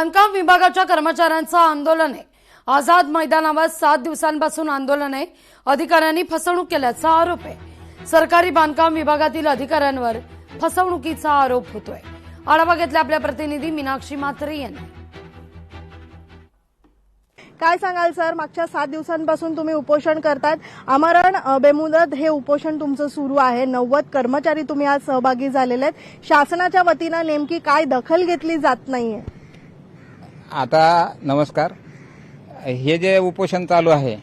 बांधकाम विभागाच्या कर्मचाऱ्यांचं आंदोलन आहे। आझाद मैदानावर 7 दिवसांपासून आंदोलन आहे। अधिकाऱ्यांनी फसवणूक केल्याचा आरोप आहे। सरकारी बांधकाम विभागातील अधिकाऱ्यांवर फसवणुकीचा आरोप होतोय। आढावा घेतला आपल्या प्रतिनिधी मीनाक्षी म्हात्रे यांनी। काय सांगाल सर, मागच्या 7 दिवसांपासून तुम्ही उपोषण करतात, आमरण बेमुदत हे उपोषण तुमचं सुरू आहे। 90 कर्मचारी तुम्ही आज सहभागी झालेले आहेत। शासनाच्या वतीने नेमकी काय दखल घेतली जात नाहीये? आता नमस्कार, हे जे उपोषण चालू आहे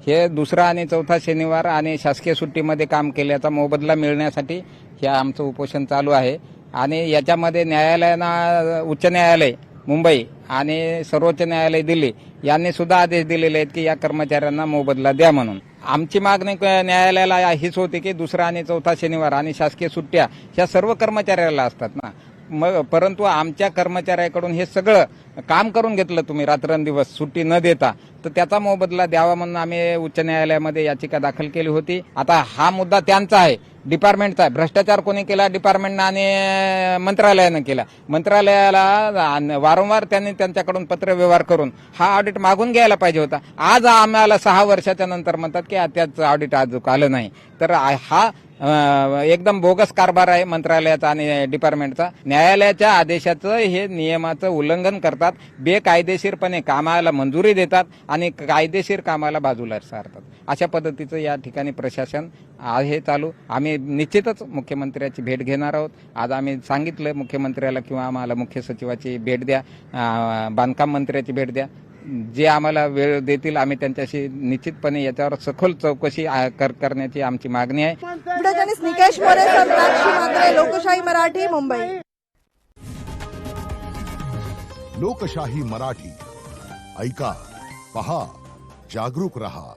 हे दुसरा आणि चौथा शनिवार आणि शासकीय सुट्टीमध्ये काम केल्याचा मोबदला मिळण्यासाठी हे आमचं उपोषण चालू आहे। आणि याच्यामध्ये न्यायालयानं उच्च न्यायालय मुंबई आणि सर्वोच्च न्यायालय दिल्ली यांनी सुद्धा आदेश दिलेले आहेत की या कर्मचाऱ्यांना मोबदला द्या म्हणून। आमची मागणी न्यायालयाला हीच होती की दुसरा आणि चौथा शनिवार आणि शासकीय सुट्ट्या ह्या सर्व कर्मचाऱ्याला असतात ना, मग परंतु आमच्या कर्मचाऱ्याकडून हे सगळं काम करून घेतलं तुम्ही रात्रंदिवस सुट्टी न देता, तर त्याचा मोबदला द्यावा म्हणून आम्ही उच्च न्यायालयामध्ये याचिका दाखल केली होती। आता हा मुद्दा त्यांचा आहे, डिपार्टमेंटचा आहे। भ्रष्टाचार कोणी केला? डिपार्टमेंटनं आणि मंत्रालयानं केला। मंत्रालयाला वारंवार त्यांनी त्यांच्याकडून पत्रव्यवहार करून हा ऑडिट मागून घ्यायला पाहिजे होता। आज आम्हाला 6 वर्षाच्या नंतर म्हणतात की त्याचं ऑडिट अजून आलं नाही, तर हा एकदम बोगस कारभार आहे मंत्रालयाचा आणि डिपार्टमेंटचा। न्यायालयाच्या आदेशाचं हे नियमाचं उल्लंघन करतात, बेकायदेशीरपणे कामाला मंजुरी देतात आणि कायदेशीर कामाला बाजूला सारतात। अशा पद्धतीचं या ठिकाणी प्रशासन आहे चालू। आम्ही निश्चितच मुख्यमंत्र्याची भेट घेणार आहोत। आज आम्ही सांगितलं मुख्यमंत्र्याला किंवा आम्हाला मुख्य सचिवाची भेट द्या, बांधकाम मंत्र्याची भेट द्या, जे आम्हाला वेळ देतील आम्ही त्यांच्याशी निश्चितपणे याच्यावर सखोल चौकशी करण्याची आमची मागणी आहे। निकेश मोरे, मीनाक्षी म्हात्रे, लोकशाही मराठी, मुंबई। लोकशाही मराठी ऐका, पहा, जागरूक रहा।